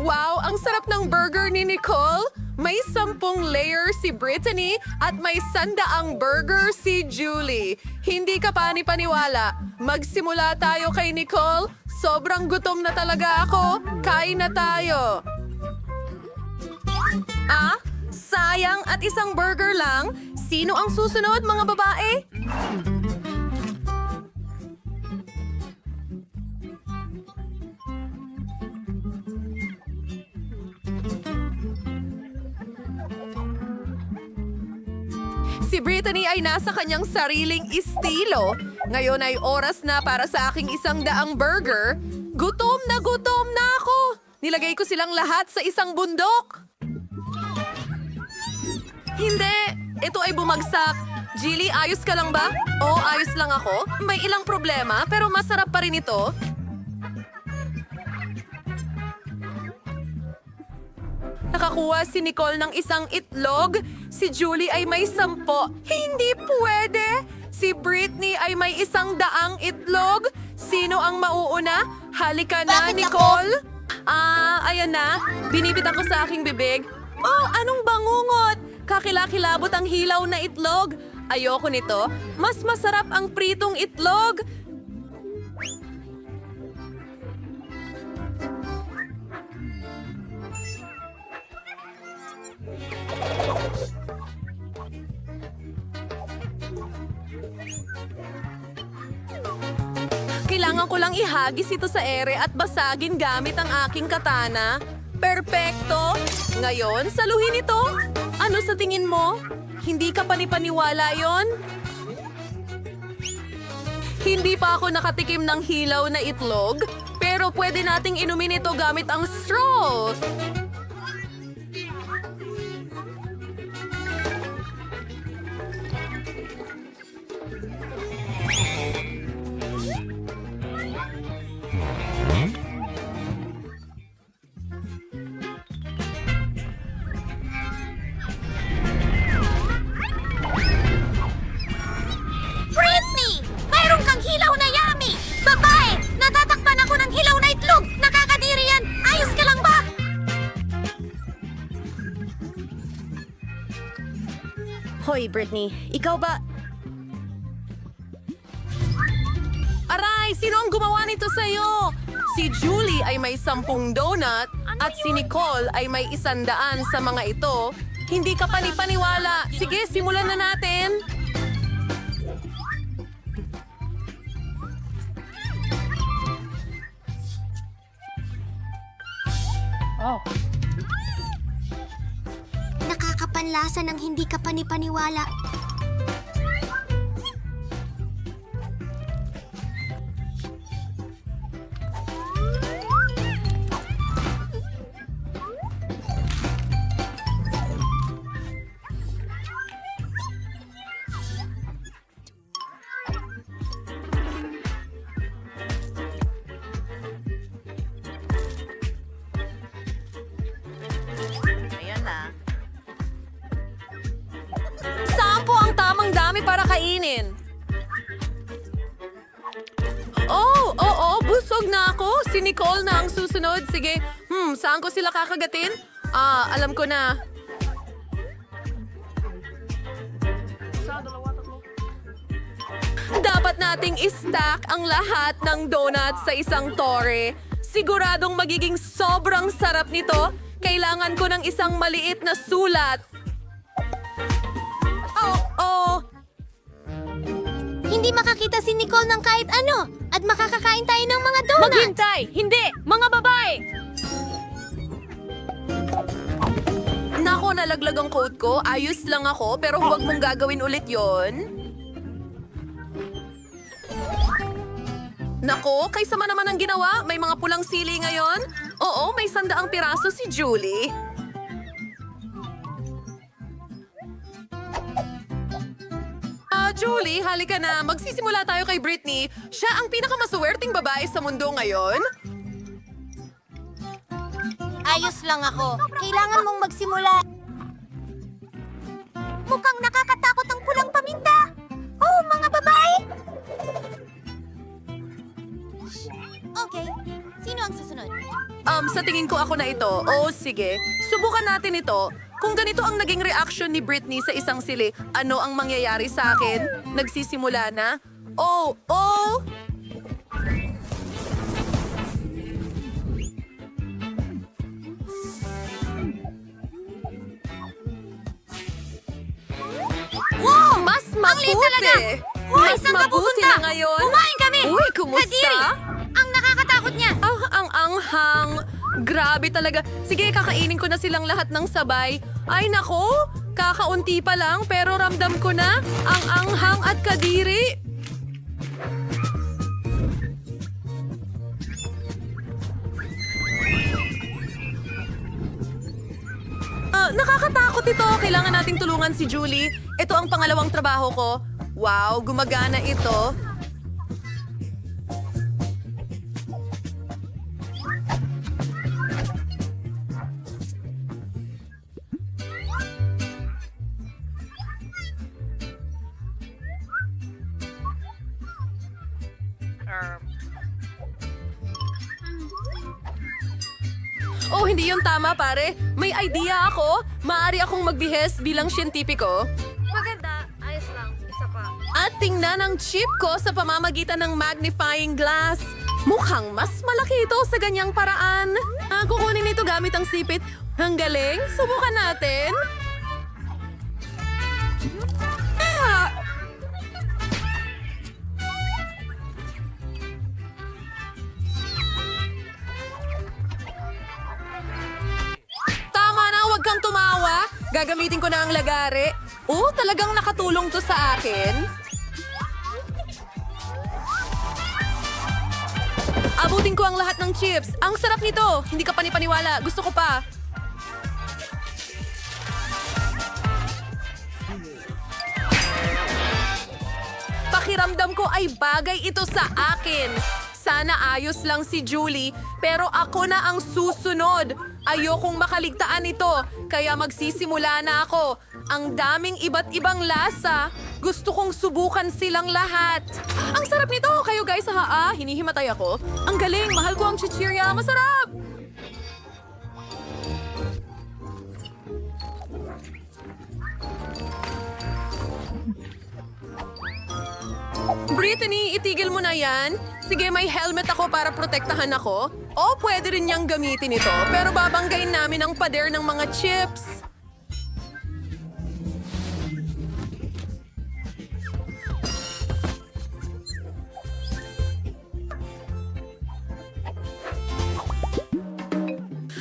Wow, ang sarap ng burger ni Nicole. May 10 layer si Brittany at may 100 burger si Julie. Hindi ka pani-paniwala. Magsimula tayo kay Nicole. Sobrang gutom na talaga ako. Kain na tayo. Ah, sayang at isang burger lang. Sino ang susunod, mga babae? Si Brittany ay nasa kanyang sariling estilo. Ngayon ay oras na para sa aking 100 burger. Gutom na ako! Nilagay ko silang lahat sa isang bundok. Hindi! Ito ay bumagsak. Jilly, ayos ka lang ba? Oo, ayos lang ako. May ilang problema, pero masarap pa rin ito. Nakakuha si Nicole ng isang itlog. Si Julie ay may 10. Hindi pwede! Si Brittany ay may 100 itlog. Sino ang mauuna? Halika na, Bakit Nicole! Ayan na. Binibitan ko sa aking bibig. Oh, anong bangungot? Kakilakilabot ang hilaw na itlog. Ayoko nito. Mas masarap ang pritong itlog. Kailangan ko lang ihagis ito sa ere at basagin gamit ang aking katana. Perpekto! Ngayon, saluhin ito. Ano sa tingin mo? Hindi ka panipaniwala yon? Hindi pa ako nakatikim ng hilaw na itlog, pero pwede nating inumin ito gamit ang straw. Britney! Mayroon kang hilaw na yummy! Babae! Natatakpan ako ng hilaw na itlog! Nakakadiri yan! Ayos ka lang ba? Hoy, Brittany, ikaw ba... Aray, sino ang gumawa nito sa'yo? Si Julie ay may 10 donut at si Nicole ay may 100 sa mga ito. Hindi ka panipaniwala. Sige, simulan na natin. Nakakapanlasa ng hindi ka panipaniwala. Sampo ang tamang dami para kainin. Oo, busog na ako. Si Nicole na ang susunod. Sige, saan ko sila kakagatin? Alam ko na. Dapat nating i-stack ang lahat ng donuts sa isang tore. Siguradong magiging sobrang sarap nito. Kailangan ko ng isang maliit na sulat. Oh. Hindi makakita si Nicole ng kahit ano at makakakain tayo ng mga donut. Maghintay! Hindi! Mga babae! Nako, nalaglag ang coat ko. Ayos lang ako, pero huwag mong gagawin ulit yon. Nako, kay sama naman ang ginawa. May mga pulang sili ngayon. Oo, may 100 piraso si Julie. Julie, halika na. Magsisimula tayo kay Brittany. Siya ang pinakamaswerteng babae sa mundo ngayon. Ayos lang ako. Kailangan mong magsimula. Mukhang nakakatakot ang pulang paminta. Oh, mga babae! Okay, sino ang susunod? Sa tingin ko ako na ito. Oo, sige. Subukan natin ito. Kung ganito ang naging reaction ni Britney sa isang sili, ano ang mangyayari sa akin? Nagsisimula na? Oh! Wow! Mas Ang liit talaga! mabuti! Hoy, Mas saan ka mabuti pupunta? na ngayon! Kumain kami! Uy, kumusta? Kadiri! Ang nakakatakot niya! Ang anghang! Grabe talaga. Sige, kakainin ko na silang lahat ng sabay. Ay nako, kakaunti pa lang pero ramdam ko na ang anghang at kadiri. Nakakatakot ito. Kailangan nating tulungan si Julie. Ito ang pangalawang trabaho ko. Wow, gumagana ito. Oh, hindi yun tama, pare. May idea ako. Maaari akong magbihis bilang siyentipiko. Maganda. Ayos lang. Isa pa. At tingnan ang chip ko sa pamamagitan ng magnifying glass. Mukhang mas malaki ito sa ganyang paraan. Kukunin ito gamit ang sipit. Ang galing. Subukan natin. Ah! Tama na, huwag kang tumawa. Gagamitin ko na ang lagare. Oh, talagang nakatulong to sa akin. Abutin ko ang lahat ng chips. Ang sarap nito. Hindi ka panipaniwala. Gusto ko pa. Pakiramdam ko ay bagay ito sa akin. Sana ayos lang si Julie, pero ako na ang susunod. Ayokong makaligtaan ito, kaya magsisimula na ako. Ang daming iba't ibang lasa. Gusto kong subukan silang lahat. Ang sarap nito! Kayo guys, hinihimatay ako. Ang galing! Mahal ko ang chichirya. Masarap! Brittany, itigil mo na yan. Sige, may helmet ako para protektahan ako. O, pwede rin niyang gamitin ito. Pero babanggain namin ang pader ng mga chips.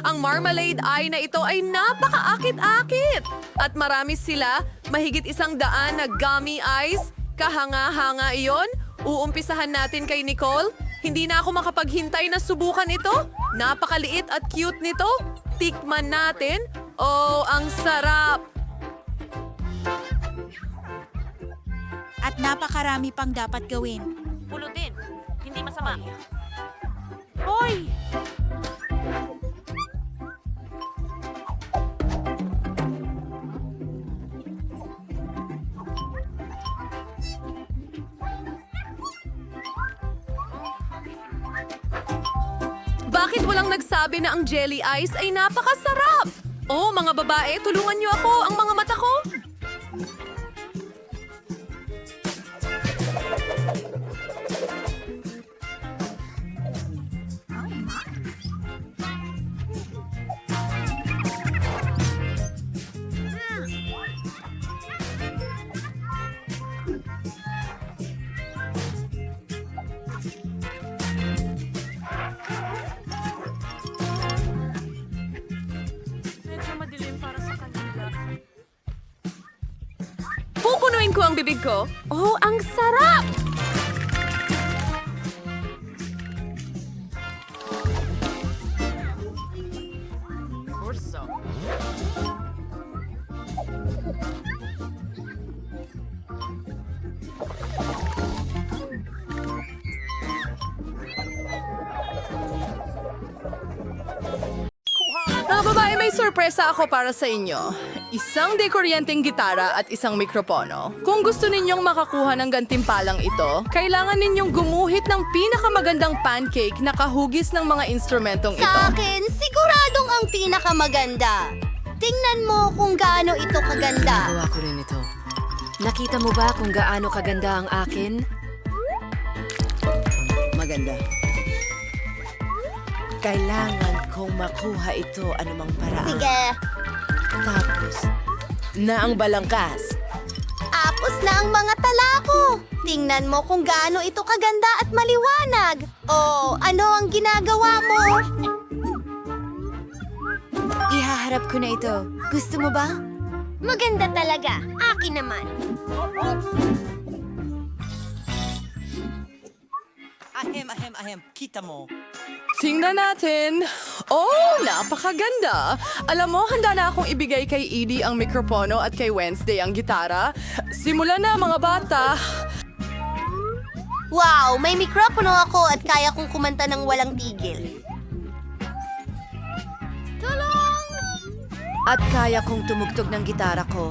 Ang marmalade eye na ito ay napakaakit-akit. At marami sila, mahigit 100 na gummy eyes. Kahanga-hanga iyon. Uumpisahan natin kay Nicole. Hindi na ako makapaghintay na subukan ito. Napakaliit at cute nito. Tikman natin. Oh, ang sarap. At napakarami pang dapat gawin. Pulutin. Hindi masama. Hoy! Bakit walang nagsabi na ang jelly ice ay napakasarap? Oh, mga babae, tulungan niyo ako. Ang mga mata ko. Medyo madilim para sa kanila. Pupunuin ko ang bibig ko. Oh, ang sarap! Mga babae, may sorpresa ako para sa inyo. Isang dekoryenteng gitara at isang mikropono. Kung gusto ninyong makakuha ng gantimpalang ito, kailangan ninyong gumuhit ng pinakamagandang pancake na kahugis ng mga instrumentong ito. Sa akin, si Itong ang pinakamaganda. Tingnan mo kung gaano ito kaganda. Gawa ko rin ito. Nakita mo ba kung gaano kaganda ang akin? Maganda. Kailangan kong makuha ito anumang paraan. Sige, Tapos, na ang balangkas. apos na ang mga tala ko. Tingnan mo kung gaano ito kaganda at maliwanag. Oh, ano ang ginagawa mo? Ihaharap ko na ito. Gusto mo ba? Maganda talaga. Akin naman. Ahem. Kita mo. Tingnan natin. Oh, napakaganda. Alam mo, handa na akong ibigay kay Edie ang mikropono at kay Wednesday ang gitara. Simulan na, mga bata. Wow, may mikropono ako at kaya kong kumanta ng walang tigil. At kaya kong tumugtog ng gitara ko.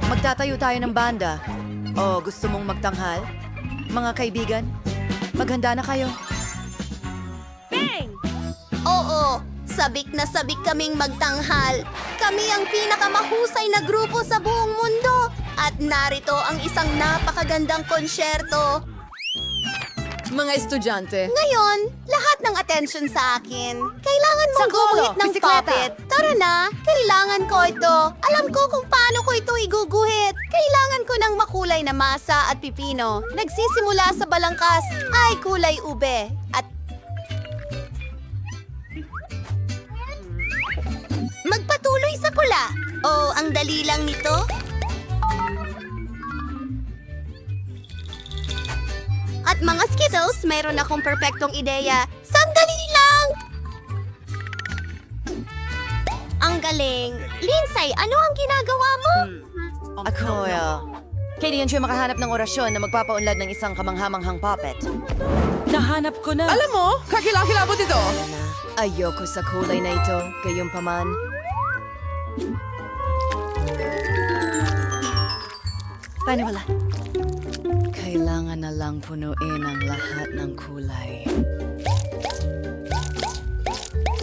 Magtatayo tayo ng banda. O gusto mong magtanghal? Mga kaibigan, maghanda na kayo. Oo, sabik na sabik kaming magtanghal. Kami ang pinakamahusay na grupo sa buong mundo. At narito ang isang napakagandang konsyerto. Mga estudyante. Ngayon, lahat ng attention sa akin. Kailangan mong Sanggolo, gumuhit ng bisikleta. puppet. Tara na, kailangan ko ito. Alam ko kung paano ko ito iguguhit. Kailangan ko ng makulay na masa at pipino. Nagsisimula sa balangkas ay kulay ube. At magpatuloy sa pula. Oh, ang dali lang nito. At mga Skittles, meron akong perpektong ideya. Sandali lang! Ang galing. Lindsay, ano ang ginagawa mo? Ako, Katie and Joy makahanap ng orasyon na magpapaunlad ng isang kamanghamanghang puppet. Nahanap ko na. Alam mo, kakilakilabot ito. Ayoko sa kulay na ito, gayunpaman. Paniwala. Kailangan na lang punuin ang lahat ng kulay.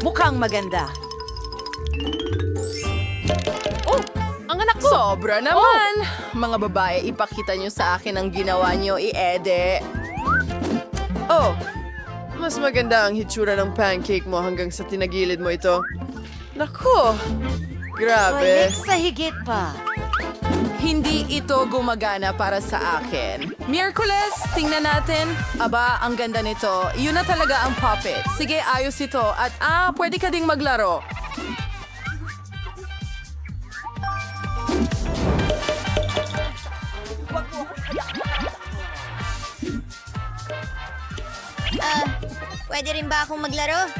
Mukhang maganda. Oh, ang anak ko. Sobra naman. Mga babae, ipakita nyo sa akin ang ginawa nyo, Ede. Oh, mas maganda ang hitsura ng pancake mo hanggang sa tinagilid mo ito. Nako, grabe. Sa higit pa. Hindi ito gumagana para sa akin. Miyerkules, tingnan natin. Aba, ang ganda nito. Yun na talaga ang puppet. Sige, ayos ito. At pwede ka ding maglaro. Pwede rin ba akong maglaro?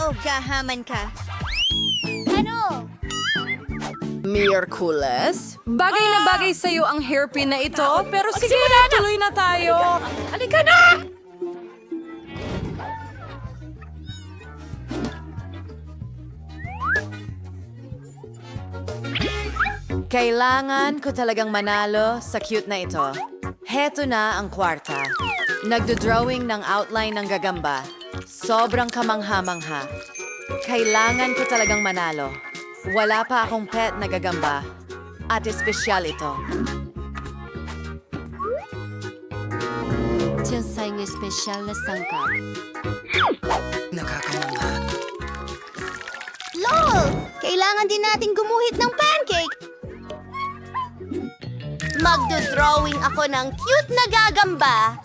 Oh, gahaman ka. Ano? Miyerkules? Bagay na bagay sa'yo ang hairpin na ito. Pero sige, tuloy na tayo. Halika na! Kailangan ko talagang manalo sa cute na ito. Heto na ang kwarta. Nagdo-drawing ng outline ng gagamba. Sobrang kamangha-mangha. Kailangan ko talagang manalo. Wala pa akong pet na gagamba. At espesyal ito. Tiyosay ng espesyal na sangkap. Nakakamangha. LOL! Kailangan din nating gumuhit ng pancake. Magdo-drawing ako ng cute na gagamba.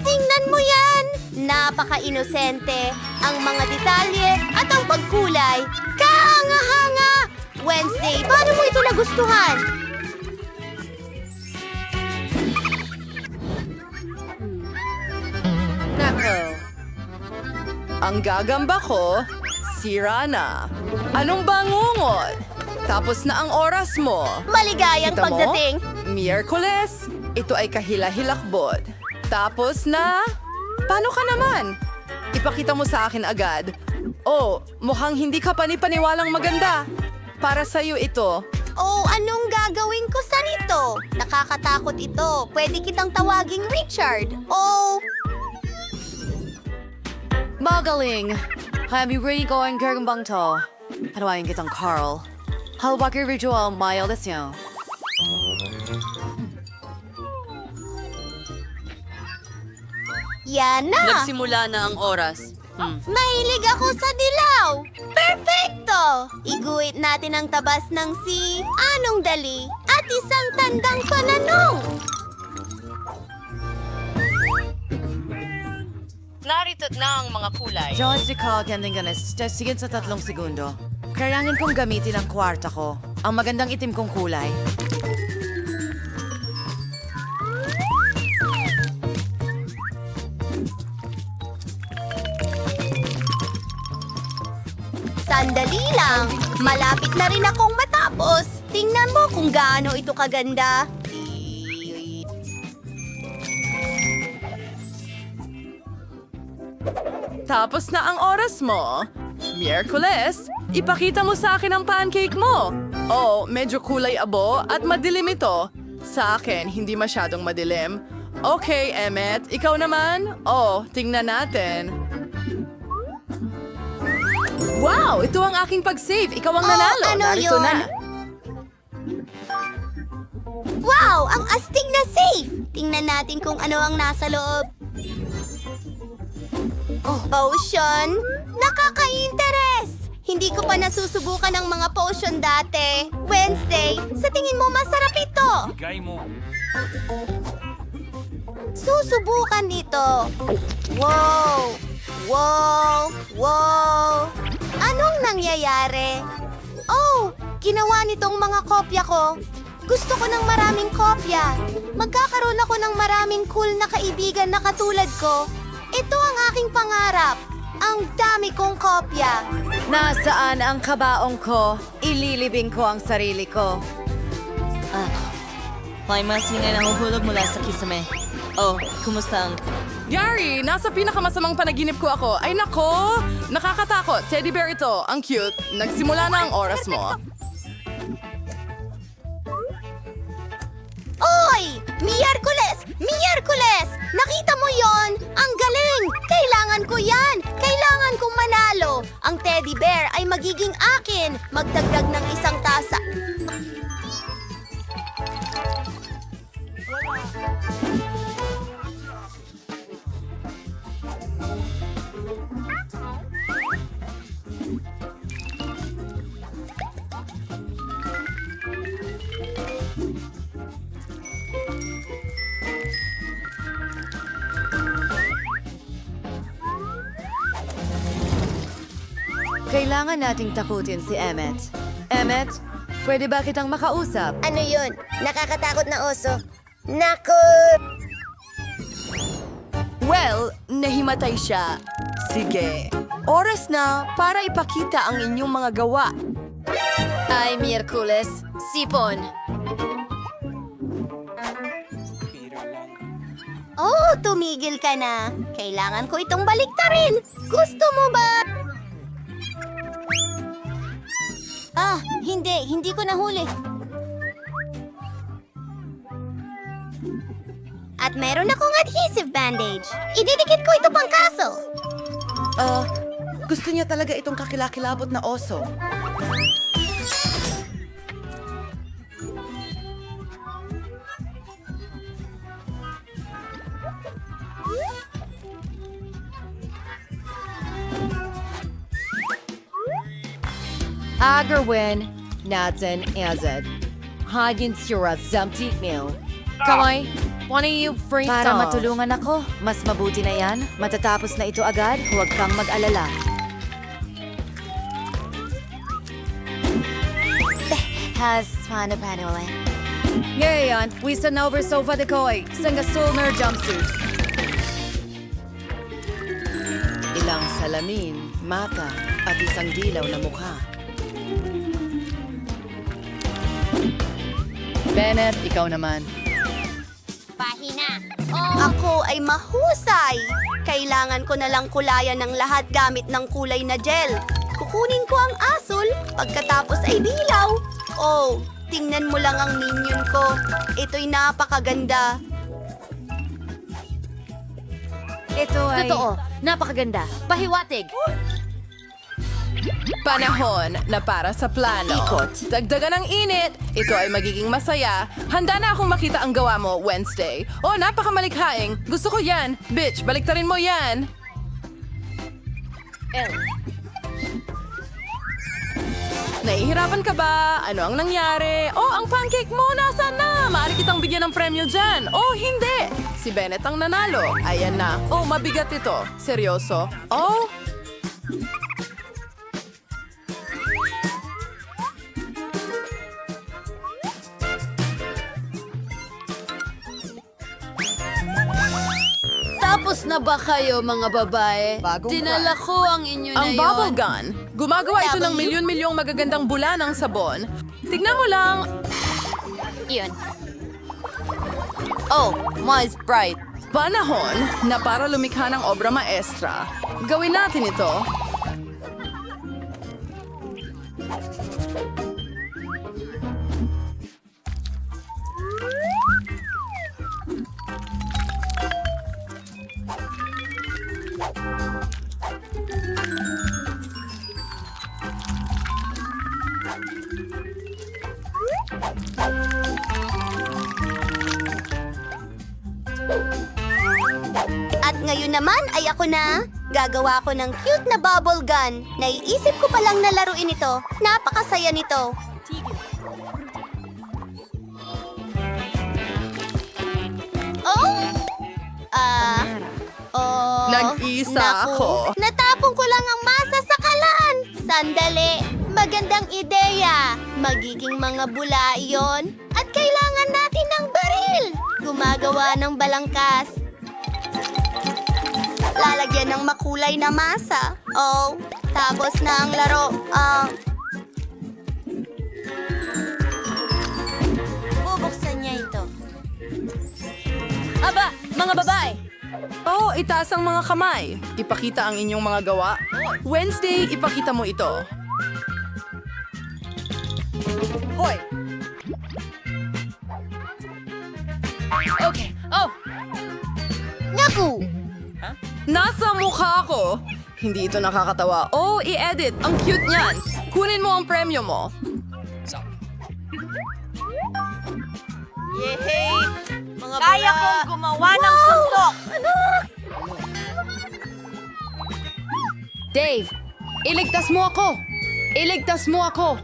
Tingnan mo yan! Napaka-inosente. Ang mga detalye at ang pagkulay. Kahanga-hanga! Wednesday, paano mo ito nagustuhan? Nako. Ang gagamba ko, sira na. Anong bangungot? Tapos na ang oras mo. Maligayang Kita mo? pagdating. Miyerkules, ito ay kahila-hilakbot. Tapos na? Paano ka naman? Ipakita mo sa akin agad. Oh, mukhang hindi ka panipaniwalang maganda. Para sa'yo ito. Oh, anong gagawin ko sa nito? Nakakatakot ito. Pwede kitang tawaging Richard. Oh, Magaling! Kami rin ko ang gagambang to. Halawain kitang Carl. Halwaki ritual miles niyo. Yan na! Nagsimula na ang oras. Mahilig ako sa dilaw! Perfecto! Iguhit natin ang tabas ng si Anong Dali at isang tandang pananong! Narito na ang mga kulay. George de Carl Kending Ganes, sigit sa 3 segundo. Kailangan kong gamitin ang kwarta ko. Ang magandang itim kong kulay. Sandali lang! Malapit na rin akong matapos! Tingnan mo kung gaano ito kaganda! Tapos na ang oras mo. Miyerkules, ipakita mo sa akin ang pancake mo. Oh, medyo kulay abo at madilim ito. Sa akin, hindi masyadong madilim. Okay, Emmet, ikaw naman? Oh, tingnan natin. Wow, ito ang aking pag-save. Ikaw ang nanalo. ano Narito yun? na. Wow! Ang astig na safe! Tingnan natin kung ano ang nasa loob. Potion? Nakaka-interes! Hindi ko pa nasusubukan ng mga potion dati. Wednesday, sa tingin mo masarap ito? Susubukan ito. Wow! Wow! Wow! Anong nangyayari? Oh! Ginawa nitong mga kopya ko. Gusto ko ng maraming kopya. Magkakaroon ako ng maraming cool na kaibigan na katulad ko. Ito ang aking pangarap. Ang dami kong kopya. Nasaan ang kabaong ko? Ililibing ko ang sarili ko. May masina na nahuhulog mula sa kisame. Oh, kumusta ang... Gary, nasa pinakamasamang panaginip ko ako. Ay nako! Nakakatakot. Teddy bear ito. Ang cute. Nagsimula na ang oras mo. Oy! Miyerkules! Miyerkules! Nakita mo yon? Ang galing! Kailangan ko yan! Kailangan kong manalo! Ang teddy bear ay magiging akin! Magdagdag ng isang tasa. Kailangan nating takutin si Emmet. Emmet, pwede ba kitang makausap? Ano yun? Nakakatakot na oso. Naku! Well, nahimatay siya. Sige. Oras na para ipakita ang inyong mga gawa. Ay, Miyerkules. Sipon. Oh, tumigil ka na. Kailangan ko itong baliktarin. Gusto mo ba? Hindi ko nahuli. At meron akong adhesive bandage. Ididikit ko ito pang kaso. Gusto niya talaga itong kakilakilabot na oso. Agarwin, natin azad. Hagin sura zamti meal. Kamay, wanna you freestyle? Para matulungan ako, mas mabuti na yan. Matatapos na ito agad, huwag kang mag-alala. Has paano ulit? Ngayon, wisa na over sofa de koy, sanga solner jumpsuit. Ilang salamin, mata, at isang dilaw na mukha. Bennett, ikaw naman. Pahina. Ako ay mahusay. Kailangan ko na lang kulayan ng lahat gamit ng kulay na gel. Kukunin ko ang asul, pagkatapos ay dilaw. Oh, tingnan mo lang ang minion ko. Ito'y napakaganda. Ito ay... Totoo. Napakaganda. Pahiwatig. Panahon na para sa plano. Ikot. Dagdagan ng init. Ito ay magiging masaya. Handa na akong makita ang gawa mo, Wednesday. Oh, napakamalikhaing. Gusto ko yan. Bitch, baliktarin mo yan. Nahihirapan ka ba? Ano ang nangyari? Oh, ang pancake mo, nasaan na? Maaari kitang bigyan ng premyo dyan. Oh, hindi! Si Bennett ang nanalo. Ayan na. Oh, mabigat ito. Seryoso? Oh, Tapos na ba kayo, mga babae? Bagong Dinala ko ang inyo na ang yon. bubble gun. Gumagawa ito ng milyon-milyong magagandang bula ng sabon. Tignan mo lang. Iyon. Oh, my Sprite. Panahon na para lumikha ng obra maestra. Gawin natin ito. At ngayon naman ay ako na. Gagawa ko ng cute na bubble gun. Naiisip ko palang na laruin ito. Napakasaya nito. Nag-isa naku. ako. Natapon ko lang ang masa sa kalan. Sandali. Magandang ideya. Magiging mga bula iyon. At kailangan natin ng baril. Gumagawa ng balangkas. Lalagyan ng makulay na masa. Oh, tapos na ang laro. Bubuksan niya ito. Aba, mga babae. Oh, itaas ang mga kamay. Ipakita ang inyong mga gawa. Wednesday, ipakita mo ito. Hoy! Okay. Oh, Naku! nasa mukha ko. Hindi ito nakakatawa. Oh, i-edit. Ang cute niyan. Kunin mo ang premyo mo. Kaya kong gumawa ng suntok. Dave, iligtas mo ako! Iligtas mo ako!